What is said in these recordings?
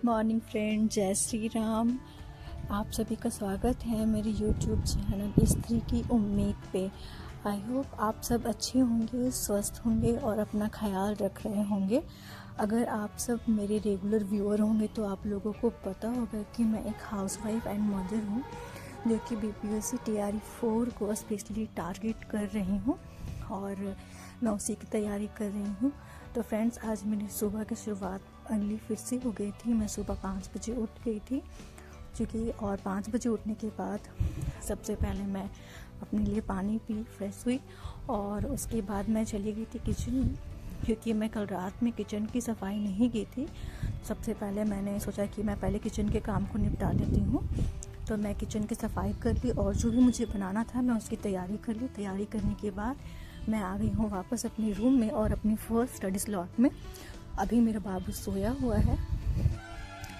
Morning friend, जय श्री राम। आप सभी का स्वागत है मेरे यूट्यूब चैनल स्त्री की उम्मीद पे। आई होप आप सब अच्छे होंगे, स्वस्थ होंगे और अपना ख्याल रख रहे होंगे। अगर आप सब मेरे रेगुलर व्यूअर होंगे तो आप लोगों को पता होगा कि मैं एक हाउसवाइफ एंड मदर हूँ जो कि बीपीएससी टीआरई 4 को स्पेशली टारगेट कर रही हूँ और मैं उसी की तैयारी कर रही हूँ। तो फ्रेंड्स, आज मेरी सुबह की शुरुआत अर्ली फिर से हो गई थी। मैं सुबह 5 बजे उठ गई थी क्योंकि और 5 बजे उठने के बाद सबसे पहले मैं अपने लिए पानी पी, फ्रेश हुई और उसके बाद मैं चली गई थी किचन, क्योंकि मैं कल रात में किचन की सफाई नहीं की थी। सबसे पहले मैंने सोचा कि मैं पहले किचन के काम को निपटा लेती हूँ, तो मैं किचन की सफाई कर ली और जो भी मुझे बनाना था मैं उसकी तैयारी कर ली। तैयारी करने के बाद मैं आ गई हूँ वापस अपने रूम में और अपनी फर्स्ट स्टडी स्लॉट में। अभी मेरा बाबू सोया हुआ है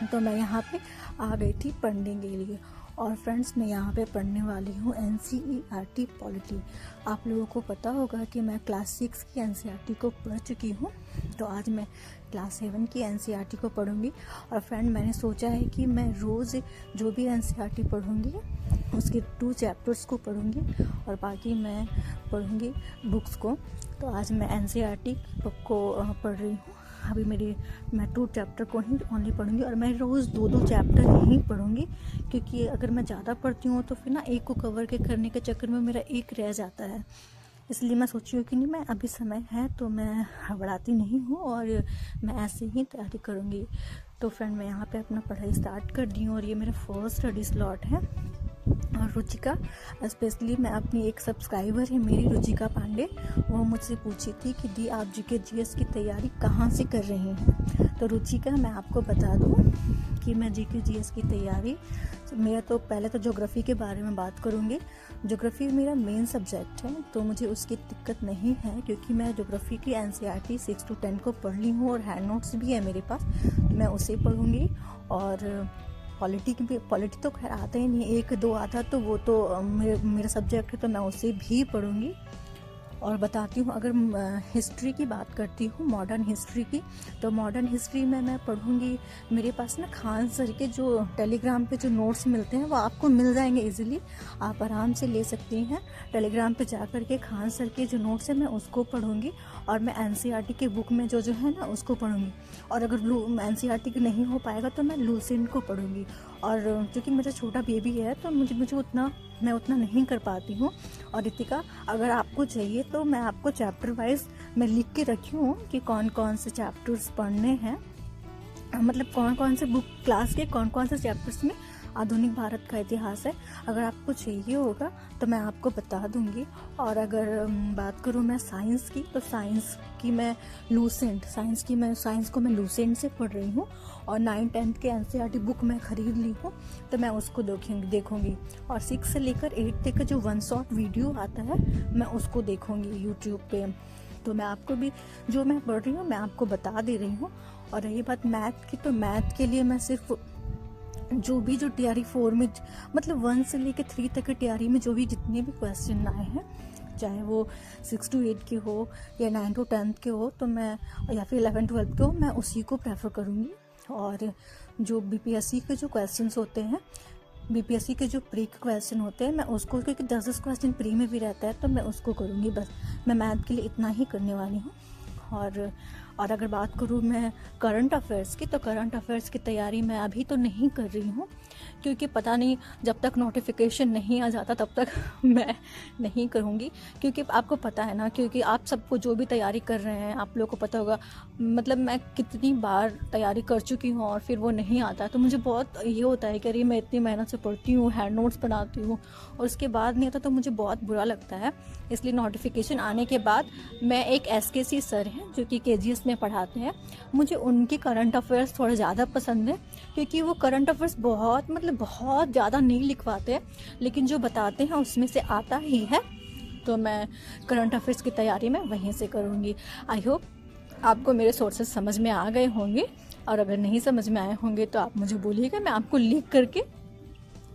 तो मैं यहाँ पे आ गई थी पढ़ने के लिए। और फ्रेंड्स, मैं यहाँ पे पढ़ने वाली हूँ NCERT पॉलिटी। आप लोगों को पता होगा कि मैं क्लास 6 की NCERT को पढ़ चुकी हूँ, तो आज मैं क्लास 7 की NCERT को पढ़ूँगी। और फ्रेंड, मैंने सोचा है कि मैं रोज़ जो भी NCERT पढ़ूँगी उसके 2 चैप्टर्स को पढ़ूँगी और बाकी मैं पढ़ूँगी बुक्स को। तो आज मैं NCERT को पढ़ रही हूँ। अभी मैं 2 चैप्टर को ही ओनली पढ़ूंगी और मैं रोज़ 2-2 चैप्टर ही पढ़ूंगी, क्योंकि अगर मैं ज़्यादा पढ़ती हूँ तो फिर ना एक को कवर के करने के चक्कर में मेरा एक रह जाता है। इसलिए मैं सोची हूँ कि नहीं, मैं अभी समय है तो मैं हड़बड़ाती नहीं हूँ और मैं ऐसे ही तैयारी करूँगी। तो फ्रेंड, मैं यहाँ पे अपना पढ़ाई स्टार्ट कर दी हूँ और ये मेरा फर्स्ट स्टडी स्लॉट है। और रुचिका, स्पेशली मैं अपनी एक सब्सक्राइबर है मेरी रुचिका पांडे, वो मुझसे पूछी थी कि दी आप जीके जीएस की तैयारी कहाँ से कर रही हैं। तो रुचिका, मैं आपको बता दूँ कि मैं जीके जीएस की तैयारी, मेरा तो पहले तो ज्योग्राफी के बारे में बात करूँगी। ज्योग्राफी मेरा मेन सब्जेक्ट है तो मुझे उसकी दिक्कत नहीं है, क्योंकि मैं ज्योग्राफी की NCERT 6 to 10 को पढ़ ली हूँ और हैंड नोट्स भी है मेरे पास, तो मैं उसे पढ़ूँगी। और पॉलिटी तो खैर आता ही नहीं, 1-2 आता तो वो तो मेरा सब्जेक्ट है तो मैं उसे भी पढ़ूँगी। और बताती हूँ, अगर हिस्ट्री की बात करती हूँ, मॉडर्न हिस्ट्री की, तो मॉडर्न हिस्ट्री में मैं पढ़ूँगी। मेरे पास ना खान सर के जो टेलीग्राम पे जो नोट्स मिलते हैं वो आपको मिल जाएंगे इजीली, आप आराम से ले सकती हैं। टेलीग्राम पे जा कर के खान सर के जो नोट्स हैं मैं उसको पढ़ूँगी और मैं NCERT के बुक में जो है ना उसको पढ़ूँगी। और अगर NCERT नहीं हो पाएगा तो मैं लूसेंट को पढ़ूँगी। और क्योंकि मेरा छोटा बेबी है तो मुझे उतना नहीं कर पाती हूँ। और रितिका, अगर आपको चाहिए तो मैं आपको चैप्टर वाइज मैं लिख के रखी हूँ कि कौन कौन से चैप्टर्स पढ़ने हैं, मतलब कौन कौन से बुक क्लास के कौन कौन से चैप्टर्स में आधुनिक भारत का इतिहास है। अगर आपको चाहिए होगा तो मैं आपको बता दूंगी। और अगर बात करूँ मैं साइंस की, तो साइंस को मैं लूसेंट से पढ़ रही हूँ और 9-10 के NCERT बुक मैं खरीद ली हूँ, तो मैं उसको देखूंगी। और 6 से लेकर 8 तक का जो 1 शॉट वीडियो आता है मैं उसको देखूंगी यूट्यूब पे। तो मैं आपको भी जो मैं पढ़ रही हूँ मैं आपको बता दे रही हूँ। और रही बात मैथ की, तो मैथ के लिए मैं सिर्फ जो टीआरई 4 में, मतलब 1 से लेकर 3 तक के टीआरई में जो भी जितने भी क्वेश्चन आए हैं, चाहे वो 6 to 8 के हो या 9 to 10 के हो, तो मैं या फिर 11-12 के हो, मैं उसी को प्रेफर करूँगी। और जो बीपीएससी के जो क्वेश्चंस होते हैं, बीपीएससी के जो प्री के क्वेश्चन होते हैं, मैं उसको, क्योंकि 10 क्वेश्चन प्री में भी रहता है, तो मैं उसको करूँगी। बस मैं मैथ के लिए इतना ही करने वाली हूँ। और अगर बात करूँ मैं करंट अफेयर्स की, तो करंट अफेयर्स की तैयारी मैं अभी तो नहीं कर रही हूँ, क्योंकि पता नहीं जब तक नोटिफिकेशन नहीं आ जाता तब तक मैं नहीं करूँगी। क्योंकि आपको पता है ना, क्योंकि आप सबको जो भी तैयारी कर रहे हैं आप लोगों को पता होगा, मतलब मैं कितनी बार तैयारी कर चुकी हूँ और फिर वो नहीं आता, तो मुझे बहुत ये होता है कि अरे मैं इतनी मेहनत से पढ़ती हूँ, हैंड नोट्स बनाती हूँ और उसके बाद नहीं आता, तो मुझे बहुत बुरा लगता है। इसलिए नोटिफिकेशन आने के बाद मैं एक SKC सर हैं जो कि KGS में पढ़ाते हैं, मुझे उनकी करंट अफेयर्स थोड़ा ज़्यादा पसंद है, क्योंकि वो करंट अफेयर्स बहुत ज़्यादा नहीं लिखवाते हैं, लेकिन जो बताते हैं उसमें से आता ही है। तो मैं करंट अफेयर्स की तैयारी में वहीं से करूँगी। आई होप आपको मेरे सोर्सेज समझ में आ गए होंगे, और अगर नहीं समझ में आए होंगे तो आप मुझे बोलिएगा, मैं आपको लिख करके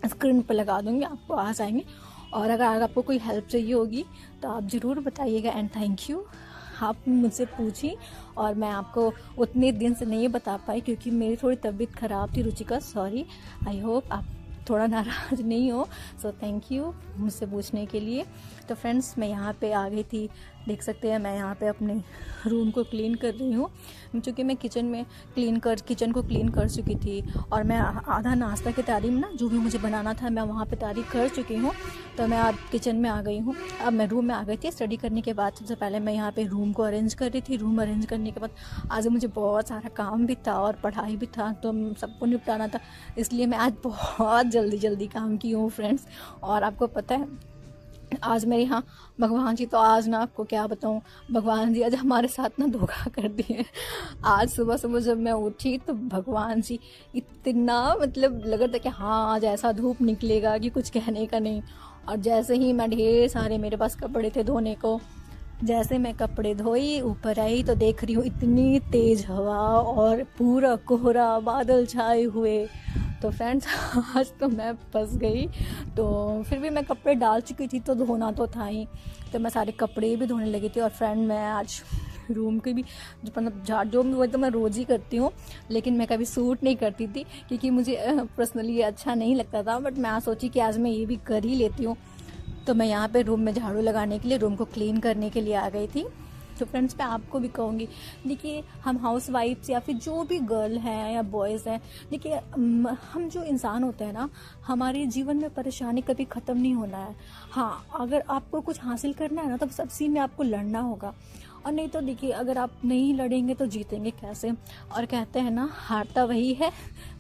स्क्रीन पर लगा दूँगी, आपको आ जाएंगे। और अगर आपको कोई हेल्प चाहिए होगी तो आप ज़रूर बताइएगा। And thank you. आप मुझसे पूछी और मैं आपको उतने दिन से नहीं बता पाई क्योंकि मेरी थोड़ी तबीयत ख़राब थी रुचिका, सॉरी। आई होप आप थोड़ा नाराज़ नहीं हो। सो थैंक यू मुझसे पूछने के लिए। तो फ्रेंड्स मैं यहाँ पे आ गई थी, देख सकते हैं मैं यहाँ पे अपने रूम को क्लीन कर रही हूँ, क्योंकि मैं किचन को क्लीन कर चुकी थी और मैं आधा नाश्ता की तैयारी में ना, जो भी मुझे बनाना था मैं वहाँ पे तैयारी कर चुकी हूँ। तो मैं अब किचन में आ गई हूँ। अब मैं रूम में आ गई थी स्टडी करने के बाद। सबसे पहले मैं यहाँ पे रूम को अरेंज कर रही थी। रूम अरेंज करने के बाद आज मुझे बहुत सारा काम भी था और पढ़ाई भी था, तो सबको निपटाना था, इसलिए मैं आज बहुत जल्दी काम की हूँ फ्रेंड्स। और आपको पता है आज मेरे यहाँ भगवान जी, तो आज ना आपको क्या बताऊँ, भगवान जी आज हमारे साथ ना धोखा कर दिए। आज सुबह जब मैं उठी तो भगवान जी इतना मतलब लग रहा था कि हाँ आज ऐसा धूप निकलेगा कि कुछ कहने का नहीं। और जैसे ही मैं ढेर सारे मेरे पास कपड़े थे धोने को, जैसे मैं कपड़े धोई ऊपर आई तो देख रही हूँ इतनी तेज़ हवा और पूरा कोहरा बादल छाए हुए। तो फ्रेंड्स आज तो मैं फंस गई। तो फिर भी मैं कपड़े डाल चुकी थी तो धोना तो था ही, तो मैं सारे कपड़े भी धोने लगी थी। और फ्रेंड मैं आज रूम के भी मतलब झाड़ जो वो तो मैं रोज़ ही करती हूँ, लेकिन मैं कभी सूट नहीं करती थी क्योंकि मुझे पर्सनली ये अच्छा नहीं लगता था। बट मैं आज सोची कि आज मैं ये भी कर ही लेती हूँ। तो मैं यहाँ पे रूम में झाड़ू लगाने के लिए, रूम को क्लीन करने के लिए आ गई थी। तो फ्रेंड्स मैं आपको भी कहूँगी, देखिए हम हाउस वाइफ्स या फिर जो भी गर्ल हैं या बॉयज़ हैं, देखिए हम जो इंसान होते हैं ना, हमारे जीवन में परेशानी कभी ख़त्म नहीं होना है। हाँ, अगर आपको कुछ हासिल करना है ना तो सबसे में आपको लड़ना होगा, और नहीं तो देखिए अगर आप नहीं लड़ेंगे तो जीतेंगे कैसे। और कहते हैं ना हारता वही है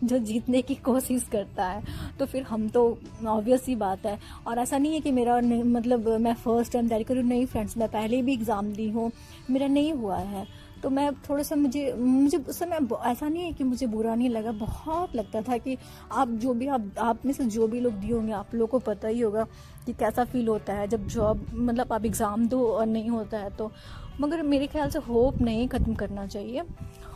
जो जीतने की कोशिश करता है। तो फिर हम तो ऑब्वियस सी बात है। और ऐसा नहीं है कि मेरा नहीं, मतलब मैं फर्स्ट टाइम तैयारी करूँ, नहीं फ्रेंड्स मैं पहले भी एग्ज़ाम दी हूँ, मेरा नहीं हुआ है। तो मैं थोड़ा सा मुझे उस समय ऐसा नहीं है कि मुझे बुरा नहीं लगा, बहुत लगता था कि आप में से जो भी लोग दिए होंगे आप लोगों को पता ही होगा कि कैसा फील होता है जब जॉब मतलब आप एग्ज़ाम दो और नहीं होता है तो। मगर मेरे ख्याल से होप नहीं ख़त्म करना चाहिए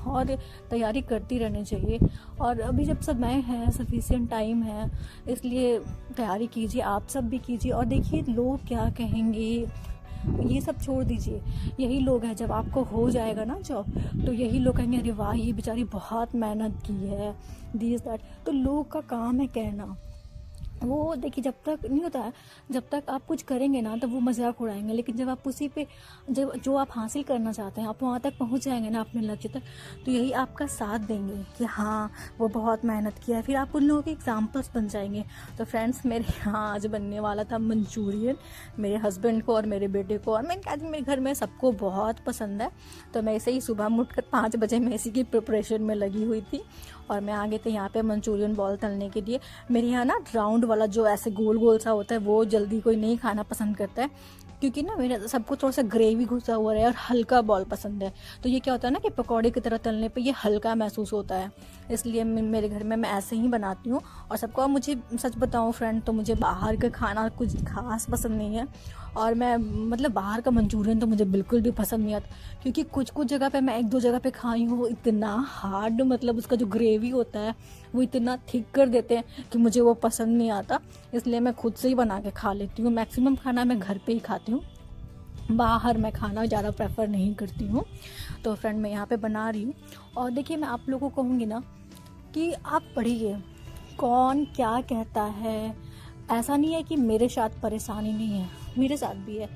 और तैयारी करती रहनी चाहिए। और अभी जब समय है, सफिशिएंट टाइम है, इसलिए तैयारी कीजिए, आप सब भी कीजिए। और देखिए लोग क्या कहेंगे ये सब छोड़ दीजिए, यही लोग हैं जब आपको हो जाएगा ना जॉब तो यही लोग कहेंगे अरे वाह ये बेचारी बहुत मेहनत की है, दिस दैट। तो लोग का काम है कहना, वो देखिए जब तक नहीं होता है, जब तक आप कुछ करेंगे ना तो वो मजाक उड़ाएंगे, लेकिन जब आप उसी पे जब जो आप हासिल करना चाहते हैं आप वहाँ तक पहुँच जाएंगे ना अपने लक्ष्य तक, तो यही आपका साथ देंगे कि हाँ वो बहुत मेहनत किया है, फिर आप उन लोगों के एग्जाम्पल्स बन जाएंगे। तो फ्रेंड्स मेरे यहाँ आज बनने वाला था मंचूरियन, मेरे हस्बैंड को और मेरे बेटे को, और मैंने कहा मेरे घर में सबको बहुत पसंद है। तो मैं ऐसे ही सुबह उठकर 5 बजे मैं इसी की प्रिपरेशन में लगी हुई थी और मैं आ गई थी यहाँ पे मंचूरियन बॉल तलने के लिए। मेरे यहाँ ना राउंड वाला जो ऐसे गोल गोल सा होता है वो जल्दी कोई नहीं खाना पसंद करता है, क्योंकि ना मेरे सबको थोड़ा सा ग्रेवी घुसा हुआ है और हल्का बॉल पसंद है। तो ये क्या होता है ना कि पकौड़े की तरह तलने पे ये हल्का महसूस होता है, इसलिए मेरे घर में मैं ऐसे ही बनाती हूँ और सबको। मुझे सच बताऊँ फ्रेंड, तो मुझे बाहर का खाना कुछ खास पसंद नहीं है, और मैं मतलब बाहर का मंचूरियन तो मुझे बिल्कुल भी पसंद नहीं आता, क्योंकि कुछ जगह पे मैं 1-2 जगह पे खाई हूँ, वो इतना हार्ड मतलब उसका जो ग्रेवी होता है वो इतना थिक कर देते हैं कि मुझे वो पसंद नहीं आता। इसलिए मैं खुद से ही बना के खा लेती हूँ। मैक्सिमम खाना मैं घर पे ही खाती हूँ, बाहर मैं खाना ज़्यादा प्रेफर नहीं करती हूँ। तो फ्रेंड मैं यहाँ पे बना रही हूँ। और देखिए मैं आप लोगों को कहूँगी ना कि आप पढ़िए, कौन क्या कहता है, ऐसा नहीं है कि मेरे साथ परेशानी नहीं है, मेरे साथ भी है।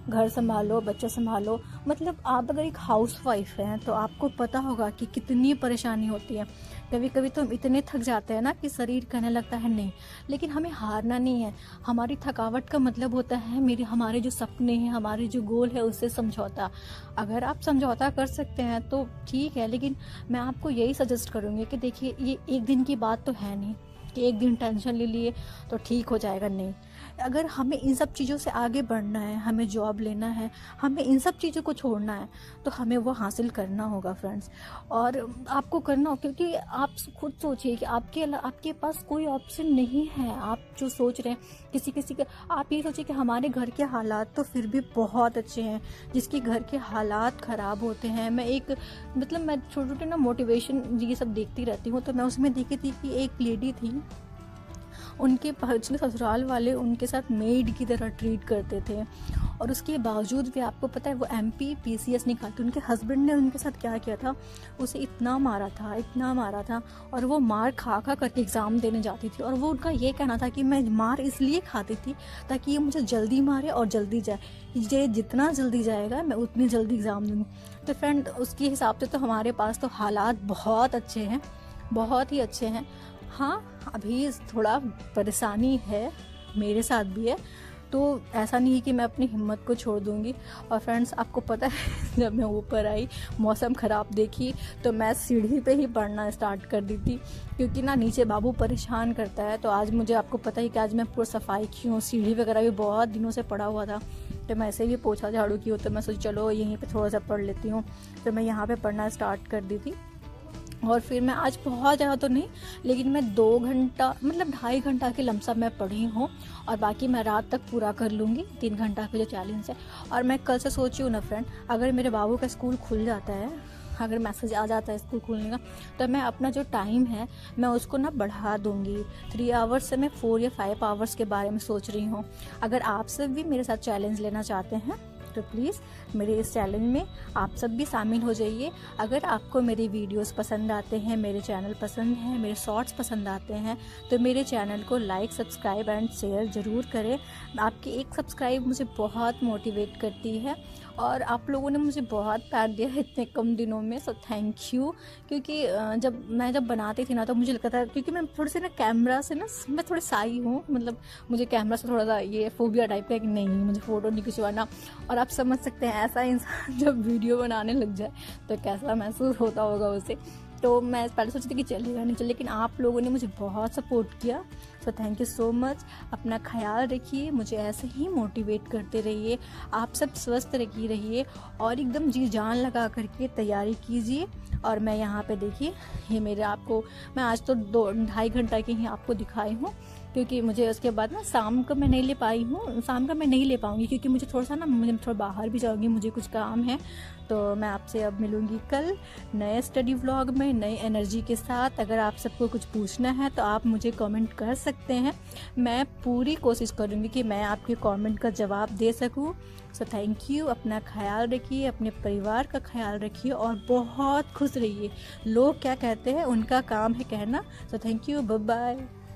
घर संभालो, बच्चे संभालो, मतलब आप अगर एक हाउस वाइफ हैं तो आपको पता होगा कि कितनी परेशानी होती है। कभी कभी तो हम इतने थक जाते हैं ना कि शरीर कहने लगता है नहीं, लेकिन हमें हारना नहीं है। हमारी थकावट का मतलब होता है हमारे जो सपने हैं, हमारे जो गोल है उससे समझौता। अगर आप समझौता कर सकते हैं तो ठीक है, लेकिन मैं आपको यही सजेस्ट करूँगी कि देखिए ये एक दिन की बात तो है नहीं कि एक दिन टेंशन ले लिए तो ठीक हो जाएगा, नहीं। अगर हमें इन सब चीज़ों से आगे बढ़ना है, हमें जॉब लेना है, हमें इन सब चीज़ों को छोड़ना है, तो हमें वो हासिल करना होगा फ्रेंड्स। और आपको करना हो, क्योंकि आप खुद सोचिए कि आपके पास कोई ऑप्शन नहीं है। आप जो सोच रहे हैं किसी के, आप ये सोचिए कि हमारे घर के हालात तो फिर भी बहुत अच्छे हैं, जिसके घर के हालात ख़राब होते हैं। मैं छोटे छोटे ना मोटिवेशन ये सब देखती रहती हूँ, तो मैं उसमें देखी थी कि एक लेडी थी, उनके पिछले ससुराल वाले उनके साथ मेड की तरह ट्रीट करते थे, और उसके बावजूद भी आपको पता है वो MPPCS नहीं खाते। उनके हस्बैंड ने उनके साथ क्या किया था, उसे इतना मारा था, और वो मार खा करके एग्ज़ाम देने जाती थी। और वो उनका ये कहना था कि मैं मार इसलिए खाती थी ताकि ये मुझे जल्दी मारे और जल्दी जाए, ये जितना जल्दी जाएगा मैं उतनी जल्दी एग्ज़ाम दूँगी। तो फ्रेंड, उसके हिसाब से तो हमारे पास तो हालात बहुत अच्छे हैं, बहुत ही अच्छे हैं। हाँ, अभी थोड़ा परेशानी है, मेरे साथ भी है, तो ऐसा नहीं है कि मैं अपनी हिम्मत को छोड़ दूंगी। और फ्रेंड्स, आपको पता है जब मैं ऊपर आई, मौसम ख़राब देखी, तो मैं सीढ़ी पे ही पढ़ना स्टार्ट कर दी थी, क्योंकि ना नीचे बाबू परेशान करता है। तो आज मुझे, आपको पता ही कि आज मैं पूरा सफाई की हूँ, सीढ़ी वगैरह भी बहुत दिनों से पड़ा हुआ था, तो मैं ऐसे भी पोछा झाड़ू की हूँ, तो मैं सोची चलो यहीं पे थोड़ा सा पढ़ लेती हूँ। तो मैं यहाँ पे पढ़ना स्टार्ट कर दी थी। और फिर मैं आज बहुत ज़्यादा तो नहीं, लेकिन मैं 2 घंटा, मतलब 2.5 घंटा के लमसम मैं पढ़ी हूँ, और बाकी मैं रात तक पूरा कर लूँगी 3 घंटा का जो चैलेंज है। और मैं कल से सोची हूँ ना फ्रेंड, अगर मेरे बाबू का स्कूल खुल जाता है, अगर मैसेज आ जाता है स्कूल खुलने का, तो मैं अपना जो टाइम है मैं उसको ना बढ़ा दूँगी। 3 आवर्स से मैं 4 या 5 आवर्स के बारे में सोच रही हूँ। अगर आप सब भी मेरे साथ चैलेंज लेना चाहते हैं तो प्लीज़ मेरे इस चैलेंज में आप सब भी शामिल हो जाइए। अगर आपको मेरे वीडियोस पसंद आते हैं, मेरे चैनल पसंद है, मेरे शॉर्ट्स पसंद आते हैं, तो मेरे चैनल को लाइक, सब्सक्राइब एंड शेयर ज़रूर करें। आपकी एक सब्सक्राइब मुझे बहुत मोटिवेट करती है, और आप लोगों ने मुझे बहुत प्यार दिया है इतने कम दिनों में, सो थैंक यू। क्योंकि जब बनाती थी ना, तो मुझे लगता था, क्योंकि मैं थोड़ी सी ना कैमरा से ना, मैं थोड़ी शाई हूँ, मतलब मुझे कैमरा से थोड़ा सा ये फोबिया टाइप का, कि नहीं मुझे फ़ोटो नहीं खिंचवाना। और आप समझ सकते हैं ऐसा इंसान जब वीडियो बनाने लग जाए तो कैसा महसूस होता होगा उसे। तो मैं पहले सोचती थी कि चलेगा नहीं चलेगा, लेकिन आप लोगों ने मुझे बहुत सपोर्ट किया, सो थैंक यू सो मच। अपना ख्याल रखिए, मुझे ऐसे ही मोटिवेट करते रहिए। आप सब स्वस्थ रहिए और एकदम जी जान लगा करके तैयारी कीजिए। और मैं यहाँ पे देखिए, ये मेरे आपको, मैं आज तो 2-2.5 घंटा की ही आपको दिखाई हूँ, क्योंकि मुझे उसके बाद ना शाम का मैं नहीं ले पाई हूँ, शाम का मैं नहीं ले पाऊँगी, क्योंकि मुझे थोड़ा बाहर भी जाऊँगी, मुझे कुछ काम है। तो मैं आपसे अब मिलूँगी कल नए स्टडी व्लॉग में, नई एनर्जी के साथ। अगर आप सबको कुछ पूछना है तो आप मुझे कमेंट कर सकते हैं, मैं पूरी कोशिश करूँगी कि मैं आपके कमेंट का जवाब दे सकूँ। सो थैंक यू। अपना ख्याल रखिए, अपने परिवार का ख्याल रखिए, और बहुत खुश रहिए। लोग क्या कहते हैं उनका काम है कहना। So thank you, bye bye.